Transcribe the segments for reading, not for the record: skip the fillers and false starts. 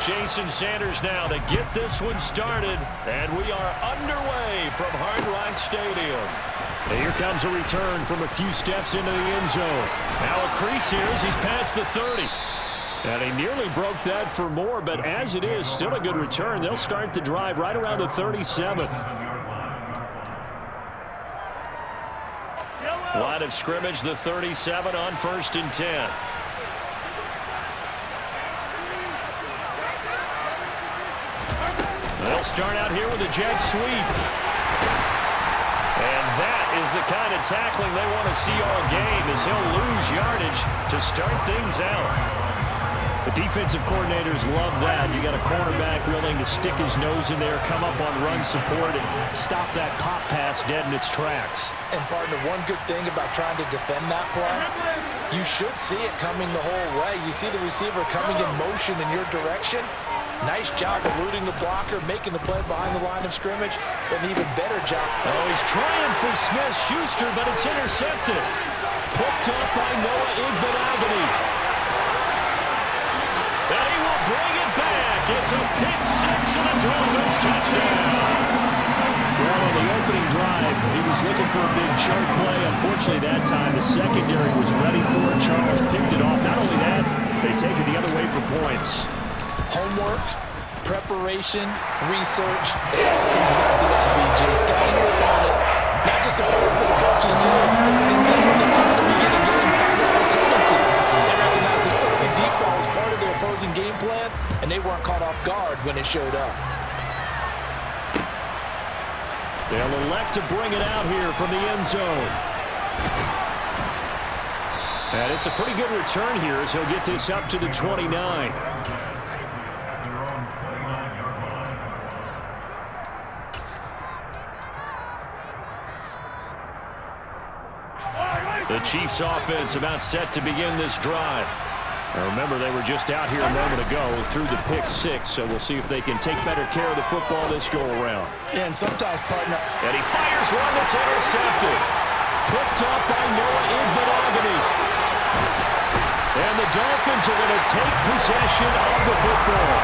Jason Sanders now to get this one started. And we are underway from Hard Rock Stadium. And here comes a return from a few steps into the end zone. Now a crease here as he's past the 30. And he nearly broke that for more, but as it is, still a good return. They'll start the drive right around the 37. Line of scrimmage, the 37 on 1st and 10. They'll start out here with a jet sweep. And that is the kind of tackling they want to see all game, as he'll lose yardage to start things out. The defensive coordinators love that. You got a cornerback willing to stick his nose in there, come up on run support, and stop that pop pass dead in its tracks. And, partner, one good thing about trying to defend that play, you should see it coming the whole way. You see the receiver coming in motion in your direction. Nice job eluding the blocker, making the play behind the line of scrimmage. An even better job. Oh, he's trying for Smith-Schuster, but it's intercepted. Picked up by Noah Igbenogany. And he will bring it back. It's a pick six and a Dolphins touchdown. Well, on the opening drive, he was looking for a big chunk play. Unfortunately, that time, the secondary was ready for it. Charles picked it off. Not only that, they take it the other way for points. Homework, preparation, research, it all comes back to that, BJ. Scouting your opponent, not just the players, but the coaches too. And seeing when they come to begin a game, find out their tendencies. They recognize that early deep ball was part of their opposing game plan, and they weren't caught off guard when it showed up. They'll elect to bring it out here from the end zone. And it's a pretty good return here as he'll get this up to the 29. The Chiefs offense about set to begin this drive. Now remember, they were just out here a moment ago through the pick six, so we'll see if they can take better care of the football this go-around. Yeah, and sometimes, partner. And he fires one that's intercepted. Picked up by Noah Igbenogany. And the Dolphins are going to take possession of the football.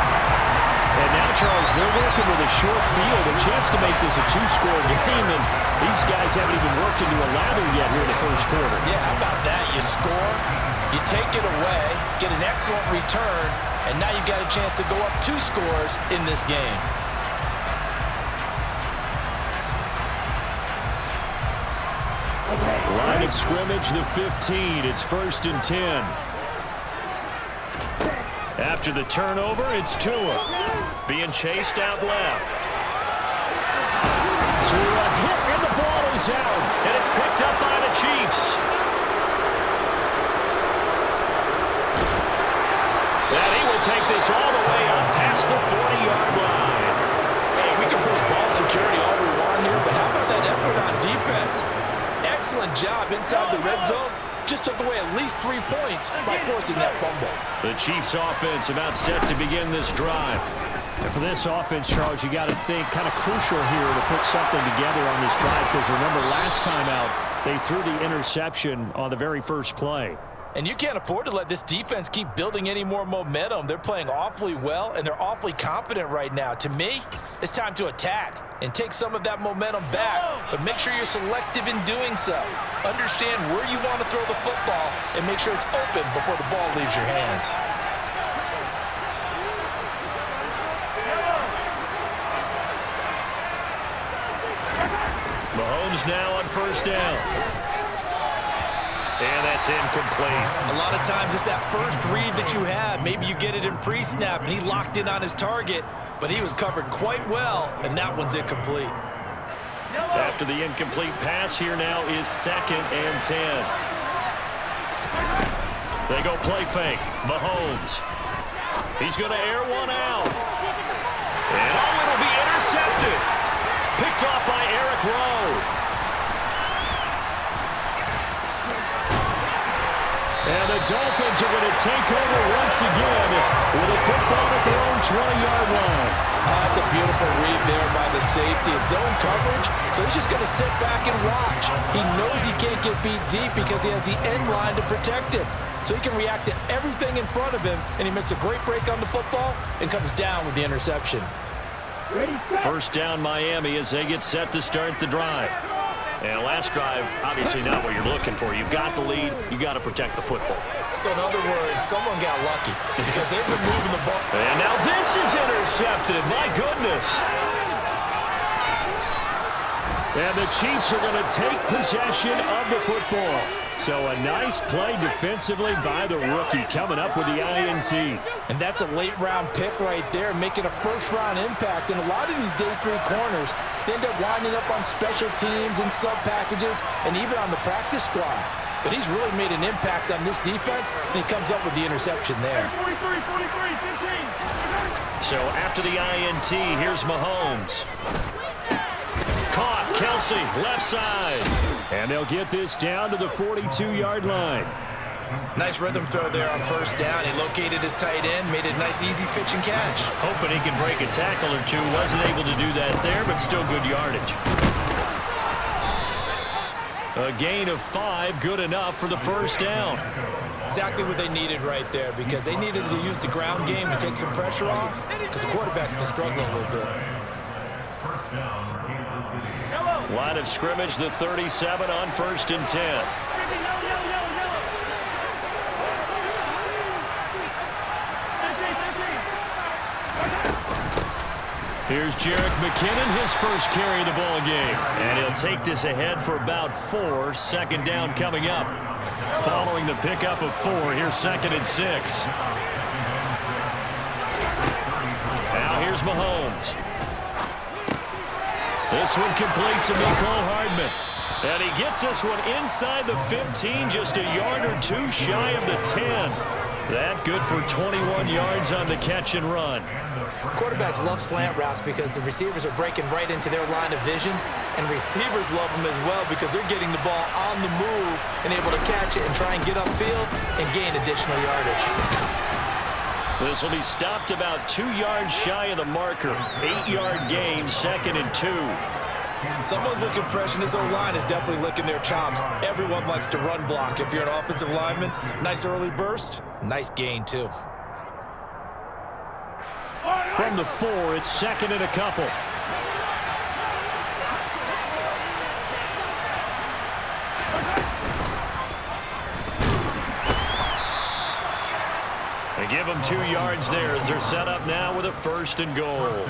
And now, Charles, they're working with a short field, a chance to make this a two-score game, and these guys haven't even worked into a lather yet here in the first quarter. Yeah, how about that? You score, you take it away, get an excellent return, and now you've got a chance to go up 2 scores in this game. Line of scrimmage, the 15. It's 1st and 10. After the turnover, it's Tua. Being chased out left. Tua hit, and the ball is out. And it's picked up by the Chiefs. And he will take this all the way up past the 40-yard line. Hey, we can post ball security all we want here, but how about that effort on defense? Excellent job inside the red zone. Just took away at least 3 points by forcing that fumble. The Chiefs offense about set to begin this drive. And for this offense, Charles, you got to think kind of crucial here to put something together on this drive, because remember last time out, they threw the interception on the very first play. And you can't afford to let this defense keep building any more momentum. They're playing awfully well, and they're awfully confident right now. To me, it's time to attack and take some of that momentum back, but make sure you're selective in doing so. Understand where you want to throw the football and make sure it's open before the ball leaves your hands. Mahomes now on 1st down. And that's incomplete. A lot of times it's that first read that you have. Maybe you get it in pre-snap, and he locked in on his target, but he was covered quite well, and that one's incomplete. After the incomplete pass, here now is 2nd and 10. They go play fake. Mahomes. He's going to air one out. And it'll be intercepted. Picked off by Eric Rowe. And the Dolphins are going to take over once again with a football at their own 20-yard line. That's a beautiful read there by the safety. It's zone coverage, so he's just going to sit back and watch. He knows he can't get beat deep because he has the end line to protect him. So he can react to everything in front of him, and he makes a great break on the football and comes down with the interception. First down Miami as they get set to start the drive. And last drive, obviously not what you're looking for. You've got the lead. You've got to protect the football. So in other words, someone got lucky because they've been moving the ball. And now this is intercepted. My goodness. And the Chiefs are going to take possession of the football. So a nice play defensively by the rookie coming up with the INT. And that's a late-round pick right there, making a first-round impact. And a lot of these day three corners, they end up winding up on special teams and sub-packages and even on the practice squad. But he's really made an impact on this defense, and he comes up with the interception there. 43, 15. So after the INT, here's Mahomes. Caught, Kelsey, left side. And they'll get this down to the 42-yard line. Nice rhythm throw there on first down. He located his tight end, made a nice easy pitch and catch. Hoping he can break a tackle or two. Wasn't able to do that there, but still good yardage. A gain of 5, good enough for the first down. Exactly what they needed right there, because they needed to use the ground game to take some pressure off, because the quarterback's been struggling a little bit. Line of scrimmage, the 37 on 1st and 10. Here's Jerick McKinnon, his first carry of the ball game. And he'll take this ahead for about 4. Second down coming up. Following the pickup of 4, here's 2nd and 6. Now here's Mahomes. This one complete to Mecole Hardman. And he gets this one inside the 15, just a yard or 2 shy of the 10. That good for 21 yards on the catch and run. Quarterbacks love slant routes because the receivers are breaking right into their line of vision, and receivers love them as well because they're getting the ball on the move and able to catch it and try and get upfield and gain additional yardage. This will be stopped about 2 yards shy of the marker. 8-yard gain, 2nd and 2. Someone's looking fresh, and this O-line is definitely licking their chops. Everyone likes to run block. If you're an offensive lineman, nice early burst, nice gain too. From the 4, it's 2nd and a couple. They give them 2 yards there as they're set up now with a 1st and goal.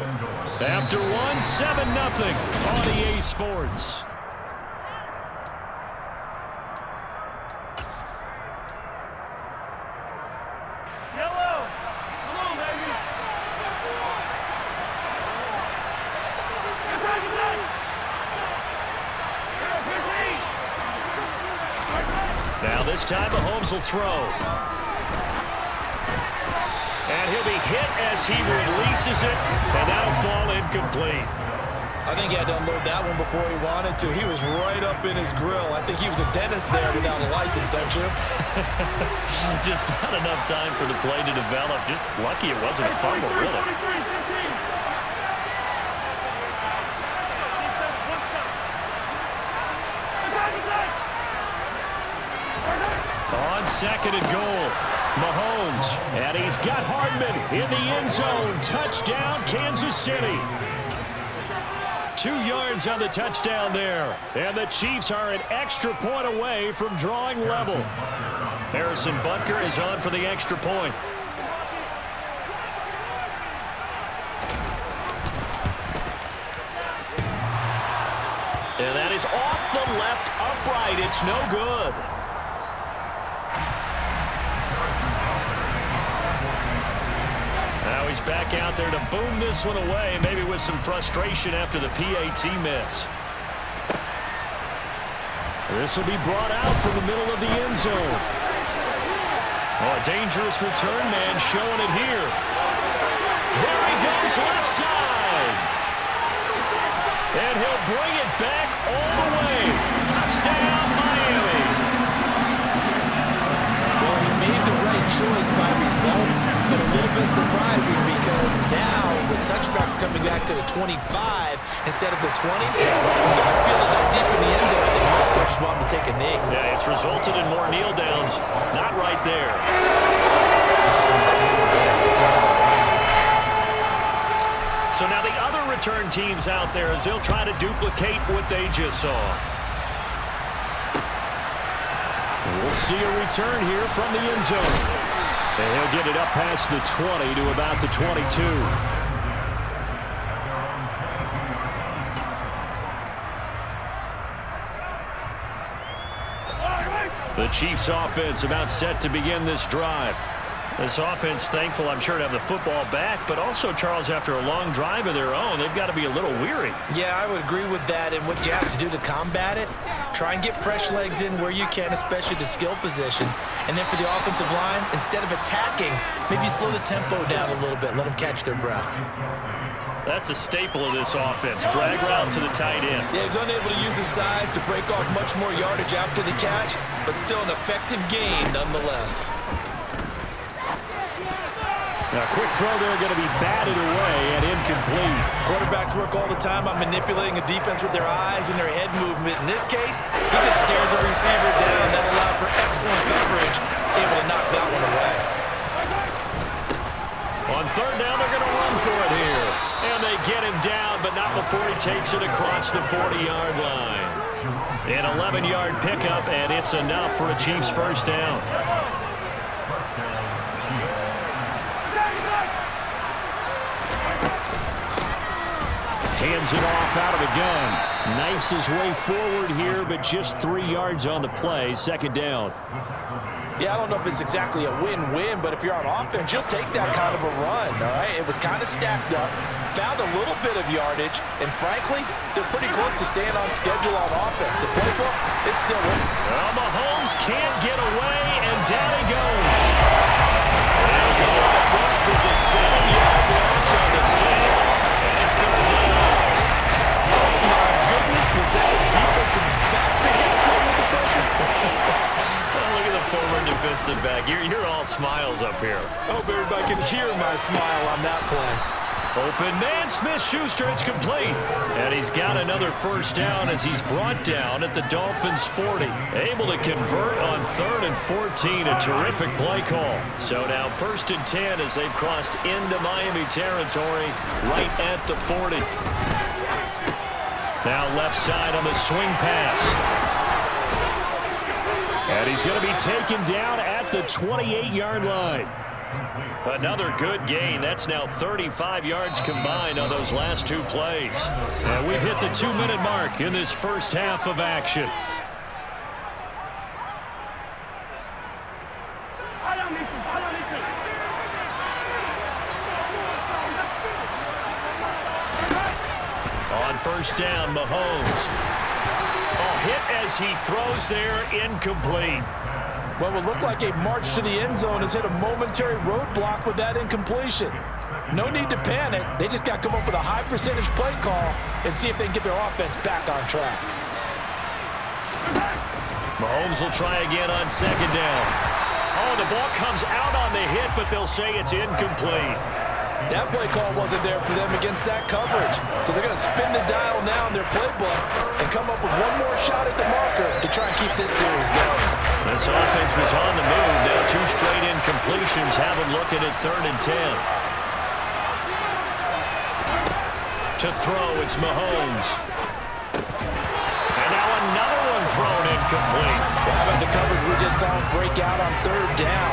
After 1, 7-0 on EA Sports. Now this time Mahomes will throw. And he'll be hit as he releases it, and that'll fall incomplete. I think he had to unload that one before he wanted to. He was right up in his grill. I think he was a dentist there without a license, don't you? Just not enough time for the play to develop. Just lucky it wasn't a fumble, really. On 2nd and goal, Mahomes, and he's got Hardman in the end zone. Touchdown, Kansas City. 2 yards on the touchdown there. And the Chiefs are an extra point away from drawing level. Harrison Butker is on for the extra point. And that is off the left upright. It's no good. Now he's back out there to boom this one away, maybe with some frustration after the PAT miss. This will be brought out from the middle of the end zone. Oh, a dangerous return man showing it here. There he goes, left side. And he'll bring it back all the way. Touchdown, Miami. Well, he made the right choice by result. but a little bit surprising because now with touchbacks coming back to the 25 instead of the 20, when guys feel it that deep in the end zone, I think most coaches want them to take a knee. Yeah, it's resulted in more kneel downs. Not right there. So now the other return teams out there as they'll try to duplicate what they just saw. We'll see a return here from the end zone. And he'll get it up past the 20 to about the 22. The Chiefs offense about set to begin this drive. This offense thankful, I'm sure, to have the football back, but also, Charles, after a long drive of their own, they've got to be a little weary. Yeah, I would agree with that, and what you have to do to combat it, try and get fresh legs in where you can, especially to skill positions. And then for the offensive line, instead of attacking, maybe slow the tempo down a little bit, let them catch their breath. That's a staple of this offense. Drag route to the tight end. Yeah, he's unable to use his size to break off much more yardage after the catch, but still an effective gain nonetheless. Now, quick throw there going to be batted away and incomplete. Quarterbacks work all the time on manipulating a defense with their eyes and their head movement. In this case, he just stared the receiver down. That allowed for excellent coverage, able to knock that one away. On third down, they're going to run for it here. And they get him down, but not before he takes it across the 40-yard line. An 11-yard pickup, and it's enough for a Chiefs first down. Hands it off out of the gun. Knifes his way forward here, but just 3 yards on the play. Second down. Yeah, I don't know if it's exactly a win-win, but if you're on offense, you'll take that kind of a run, all right? It was kind of stacked up, found a little bit of yardage, and frankly, they're pretty close to staying on schedule on offense. The playbook is still in. Well, Mahomes can't get away, and down he goes. And the Bucs is a 7-yard loss on the sack, and it's third down. Oh, my goodness, was that a defensive back that got to him with the pressure? Look at the forward defensive back. You're all smiles up here. I hope everybody can hear my smile on that play. Open man, Smith-Schuster, it's complete. And he's got another first down as he's brought down at the Dolphins' 40. Able to convert on 3rd and 14, a terrific play call. So now 1st and 10 as they've crossed into Miami territory right at the 40. Now left side on the swing pass. And he's going to be taken down at the 28-yard line. Another good gain. That's now 35 yards combined on those last 2 plays. And we've hit the 2-minute mark in this first half of action. On first down, Mahomes. Hit as he throws there, incomplete. What would look like a march to the end zone has hit a momentary roadblock with that incompletion. No need to panic. They just got to come up with a high percentage play call and see if they can get their offense back on track. Mahomes will try again on second down. Oh, the ball comes out on the hit, but they'll say it's incomplete. That play call wasn't there for them against that coverage. So they're going to spin the dial now in their playbook and come up with one more shot at the marker to try and keep this series going. This offense was on the move. Now 2 straight incompletions have them looking at 3rd and 10. To throw, it's Mahomes. And now another one thrown incomplete. Well, how about the coverage we just saw him break out on 3rd down?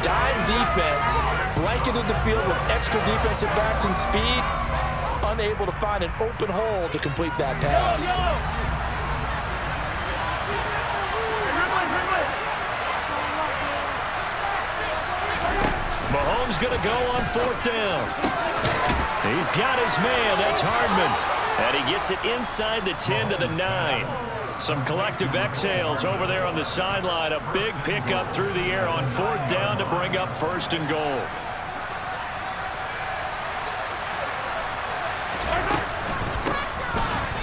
Dime defense, blanketed the field with extra defensive backs and speed, unable to find an open hole to complete that pass. Mahomes going to go on 4th down. He's got his man. That's Hardman. And he gets it inside the 10 to the 9. Some collective exhales over there on the sideline. A big pickup through the air on 4th down to bring up 1st and goal.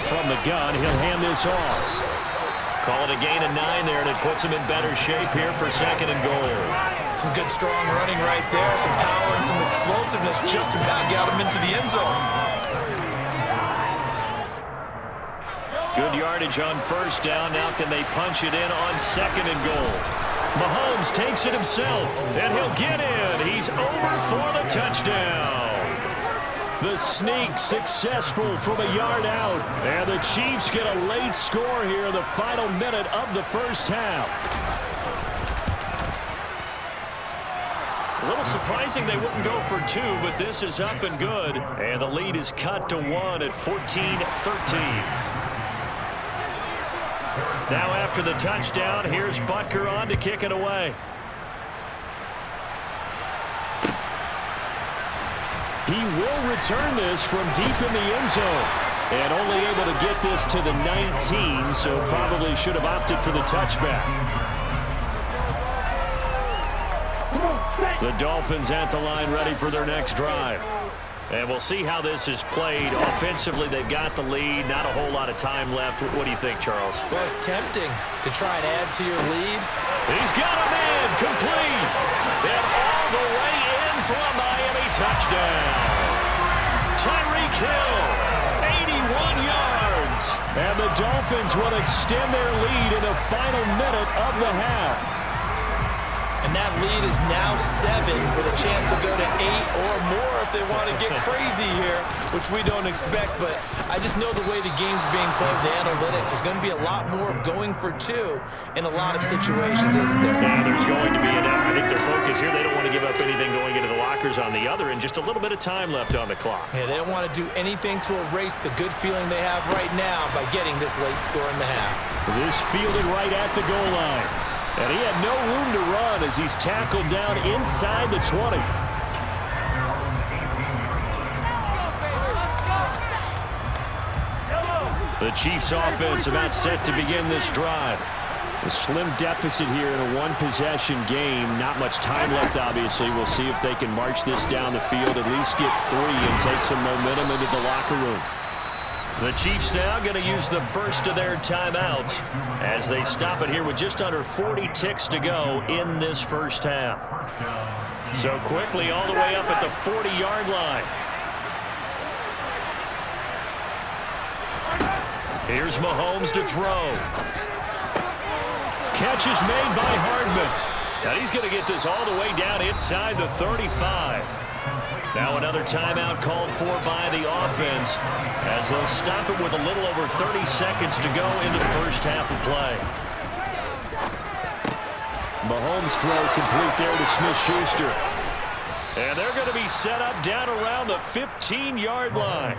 From the gun, he'll hand this off. Call it a gain of 9 there, and it puts them in better shape here for 2nd and goal. Some good, strong running right there. Some power and some explosiveness just about got him into the end zone. Good yardage on 1st down. Now can they punch it in on 2nd and goal? Mahomes takes it himself, and he'll get in. He's over for the touchdown. The sneak successful from a yard out. And the Chiefs get a late score here in the final minute of the first half. A little surprising they wouldn't go for 2, but this is up and good. And the lead is cut to 1 at 14-13. Now after the touchdown, here's Butker on to kick it away. He will return this from deep in the end zone. And only able to get this to the 19, so probably should have opted for the touchback. The Dolphins at the line ready for their next drive. And we'll see how this is played. Offensively, they've got the lead. Not a whole lot of time left. What do you think, Charles? Well, it's tempting to try and add to your lead. He's got a man complete. And all the way in for a Miami touchdown. Tyreek Hill, 81 yards. And the Dolphins will extend their lead in the final minute of the half. And that lead is now 7 with a chance to go to 8 or more if they want to get crazy here, which we don't expect. But I just know the way the game's being played with the analytics, there's going to be a lot more of going for 2 in a lot of situations, isn't there? Yeah, there's going to be I think their focus here, they don't want to give up anything going into the lockers on the other, and just a little bit of time left on the clock. Yeah, they don't want to do anything to erase the good feeling they have right now by getting this late score in the half. This fielded right at the goal line. And he had no room to run as he's tackled down inside the 20. The Chiefs offense about set to begin this drive. A slim deficit here in a one-possession game. Not much time left, obviously. We'll see if they can march this down the field, at least get 3 and take some momentum into the locker room. The Chiefs now going to use the first of their timeouts as they stop it here with just under 40 ticks to go in this first half. So quickly all the way up at the 40-yard line. Here's Mahomes to throw. Catch is made by Hardman. And he's going to get this all the way down inside the 35. Now another timeout called for by the offense as they'll stop it with a little over 30 seconds to go in the first half of play. Mahomes throw complete there to Smith-Schuster. And they're going to be set up down around the 15-yard line.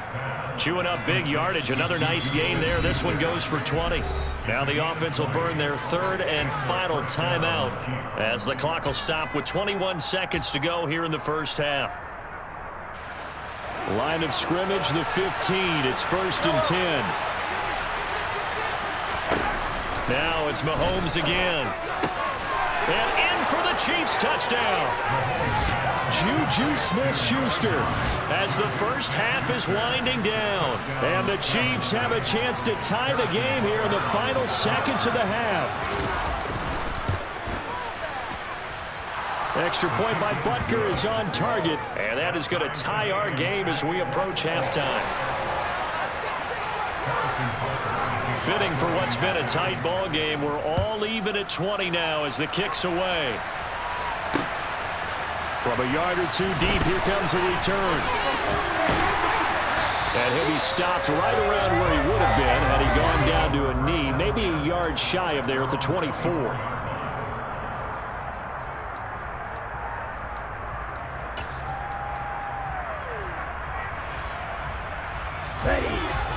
Chewing up big yardage. Another nice gain there. This one goes for 20. Now the offense will burn their 3rd and final timeout as the clock will stop with 21 seconds to go here in the first half. Line of scrimmage, the 15. It's 1st and 10. Now it's Mahomes again. And in for the Chiefs touchdown. Juju Smith-Schuster as the first half is winding down. And the Chiefs have a chance to tie the game here in the final seconds of the half. Extra point by Butker is on target, and that is going to tie our game as we approach halftime. Fitting for what's been a tight ball game. We're all even at 20 now as the kick's away. From a yard or 2 deep, here comes a return. And he'll be stopped right around where he would have been had he gone down to a knee, maybe a yard shy of there at the 24.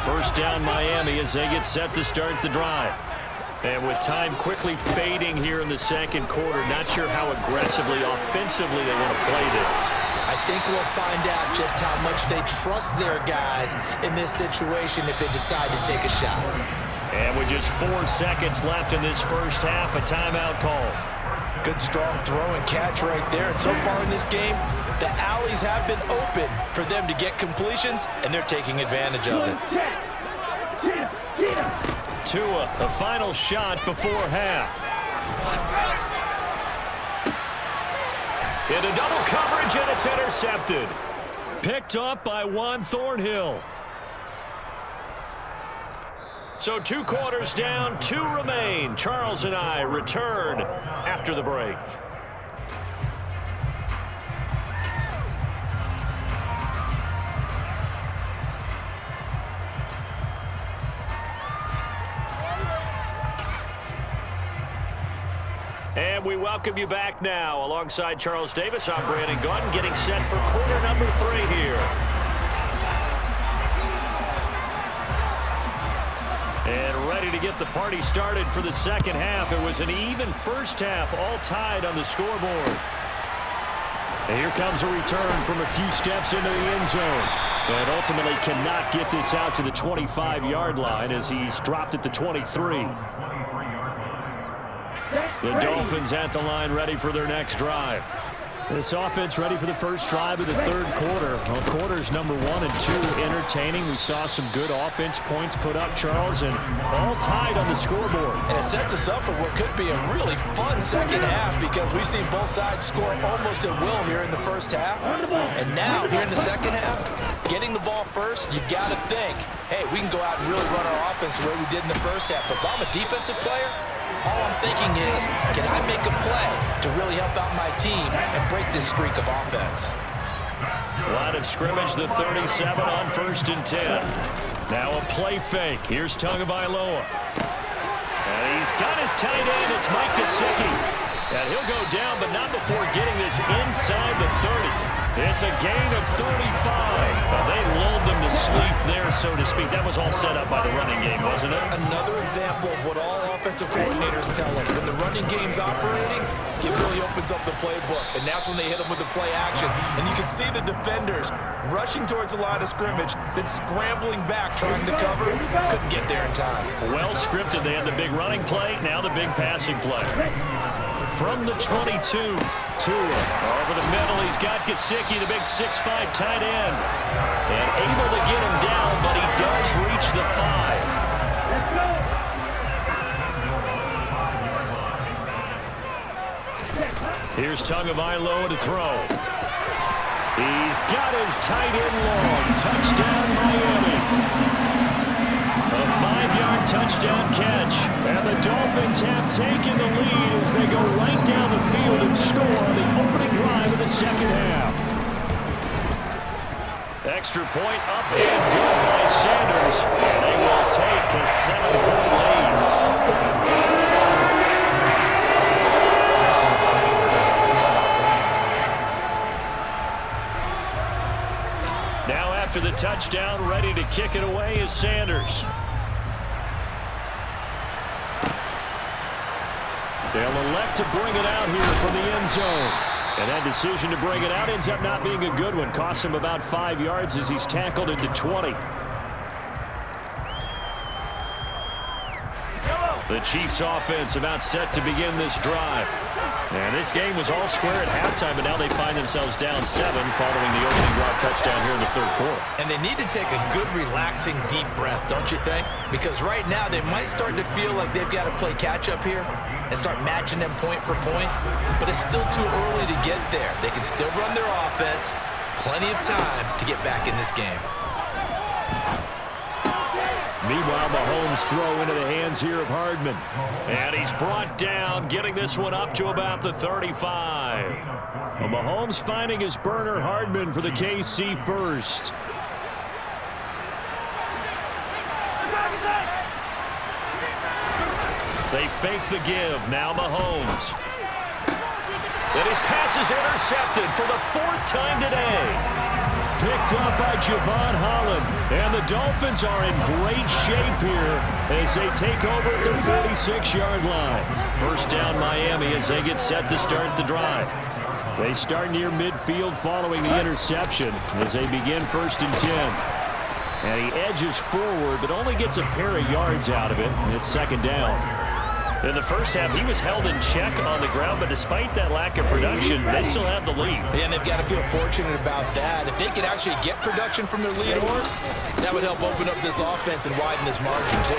First down Miami as they get set to start the drive. And with time quickly fading here in the second quarter, not sure how aggressively, offensively they want to play this. I think we'll find out just how much they trust their guys in this situation if they decide to take a shot. And with just 4 seconds left in this first half, a timeout called. Good strong throw and catch right there. And so far in this game, the alleys have been open for them to get completions, and they're taking advantage of it. Tua, the final shot before half. Into double coverage, and it's intercepted. Picked up by Juan Thornhill. So 2 quarters down, 2 remain. Charles and I return after the break. And we welcome you back now. Alongside Charles Davis, I'm Brandon Gunn, getting set for quarter number 3 here. And ready to get the party started for the second half. It was an even first half, all tied on the scoreboard. And here comes a return from a few steps into the end zone. And ultimately cannot get this out to the 25-yard line as he's dropped at the 23. The Dolphins at the line, ready for their next drive. This offense ready for the first drive of the third quarter. Well, quarters number 1 and 2 entertaining. We saw some good offense points put up, Charles, and all tied on the scoreboard. And it sets us up for what could be a really fun second half because we've seen both sides score almost at will here in the first half. And now, here in the second half, getting the ball first, you've got to think, hey, we can go out and really run our offense the way we did in the first half. But if I'm a defensive player, all I'm thinking is, can I make a play to really help out my team and break this streak of offense? Line of scrimmage, the 37 on 1st and 10. Now a play fake. Here's Tagovailoa. And he's got his tight end. It's Mike Gesicki. And he'll go down, but not before getting this inside the 30. It's a gain of 35. They lulled them to sleep there, so to speak. That was all set up by the running game, wasn't it? Another example of what all offensive coordinators tell us. When the running game's operating, it really opens up the playbook. And that's when they hit them with the play action. And you can see the defenders rushing towards the line of scrimmage, then scrambling back, trying to cover. Couldn't get there in time. Well scripted. They had the big running play, now the big passing play. From the 22, Tua over the middle. He's got Gesicki, the big 6'5" tight end. And able to get him down, but he does reach the 5. Here's Tagovailoa to throw. He's got his tight end long. Touchdown, Miami. A 5-yard touchdown catch. And the Dolphins have taken the lead as they go right down the field and score on the opening drive of the second half. Extra point up and good by Sanders. And they will take a 7-point lead. Now after the touchdown, ready to kick it away is Sanders. They'll elect to bring it out here from the end zone. And that decision to bring it out ends up not being a good one. Costs him about 5 yards as he's tackled into 20. The Chiefs offense about set to begin this drive. And this game was all square at halftime, but now they find themselves down 7 following the opening drive touchdown here in the third quarter. And they need to take a good, relaxing, deep breath, don't you think? Because right now they might start to feel like they've got to play catch-up here and start matching them point for point. But it's still too early to get there. They can still run their offense. Plenty of time to get back in this game. Meanwhile, Mahomes throw into the hands here of Hardman. And he's brought down, getting this one up to about the 35. Well, Mahomes finding his burner, Hardman, for the KC first. They fake the give. Now Mahomes. And his pass is intercepted for the 4th time today. Picked up by Javon Holland. And the Dolphins are in great shape here as they take over at their 46-yard line. First down Miami as they get set to start the drive. They start near midfield following the interception as they begin 1st and 10. And he edges forward but only gets a pair of yards out of it. And it's 2nd down. In the first half, he was held in check on the ground, but despite that lack of production, they still have the lead. Yeah, and they've got to feel fortunate about that. If they could actually get production from their lead horse, that would help open up this offense and widen this margin, too.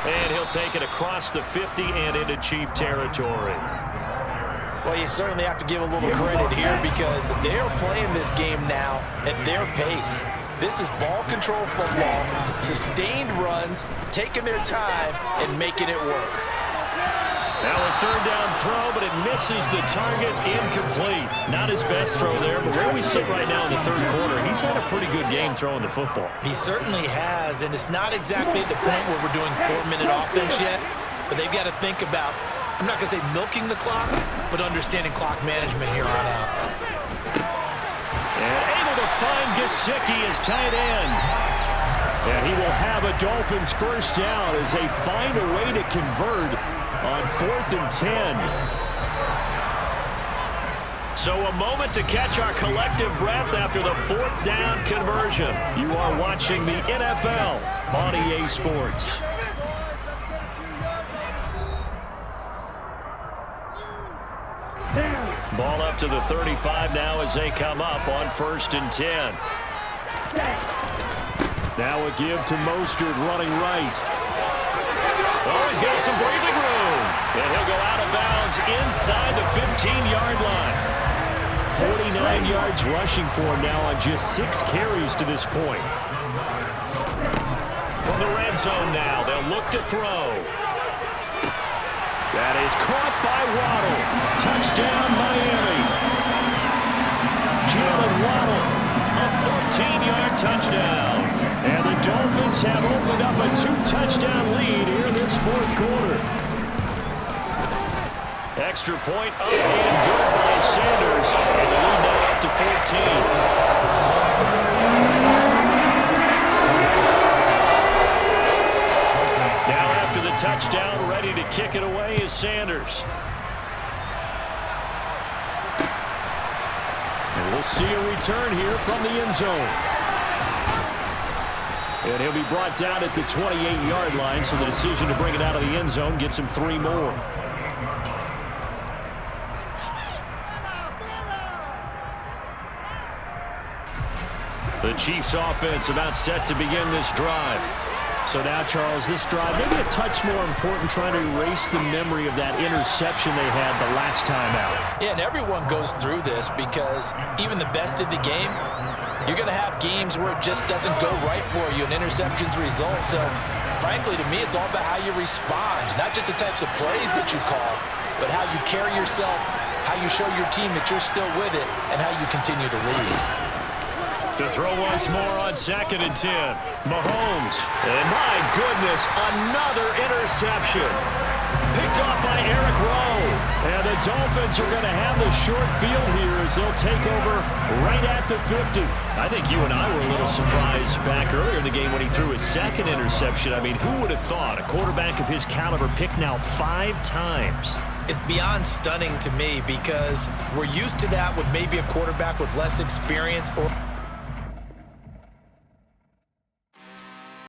And he'll take it across the 50 and into Chief territory. Well, you certainly have to give a little credit here because they're playing this game now at their pace. This is ball control football, sustained runs, taking their time, and making it work. Now a third down throw, but it misses the target, incomplete. Not his best throw there, but where we sit right now in the third quarter, he's had a pretty good game throwing the football. He certainly has, and it's not exactly at the point where we're doing 4-minute offense yet, but they've got to think about, I'm not going to say milking the clock, but understanding clock management here on out. And able to find Gesicki as tight end. And he will have a Dolphins first down as they find a way to convert on 4th and 10. So a moment to catch our collective breath after the 4th down conversion. You are watching the NFL on EA Sports. Ball up to the 35 now as they come up on 1st and 10. Now a give to Mostert running right. Oh, he's got some breathing room. And he'll go out of bounds inside the 15-yard line. 49 yards rushing for him now on just 6 carries to this point. From the red zone now, they'll look to throw. That is caught by Waddle. Touchdown, Miami. Jalen Waddle, a 14-yard touchdown. And the Dolphins have opened up a 2-touchdown lead here in this 4th quarter. Extra point up and good by Sanders. And the lead now up to 14. Now after the touchdown, ready to kick it away is Sanders. And we'll see a return here from the end zone. And he'll be brought down at the 28-yard line, so the decision to bring it out of the end zone gets him 3 more. The Chiefs offense about set to begin this drive. So now, Charles, this drive maybe a touch more important, trying to erase the memory of that interception they had the last time out. Yeah, and everyone goes through this because even the best in the game, you're going to have games where it just doesn't go right for you, and interceptions result. So, frankly, to me, it's all about how you respond, not just the types of plays that you call, but how you carry yourself, how you show your team that you're still with it, and how you continue to lead. To throw once more on 2nd and 10. Mahomes. And my goodness, another interception. Picked off by Eric Rowe. And the Dolphins are going to have the short field here as they'll take over right at the 50. I think you and I were a little surprised back earlier in the game when he threw his 2nd interception. I mean, who would have thought a quarterback of his caliber picked now 5 times? It's beyond stunning to me because we're used to that with maybe a quarterback with less experience or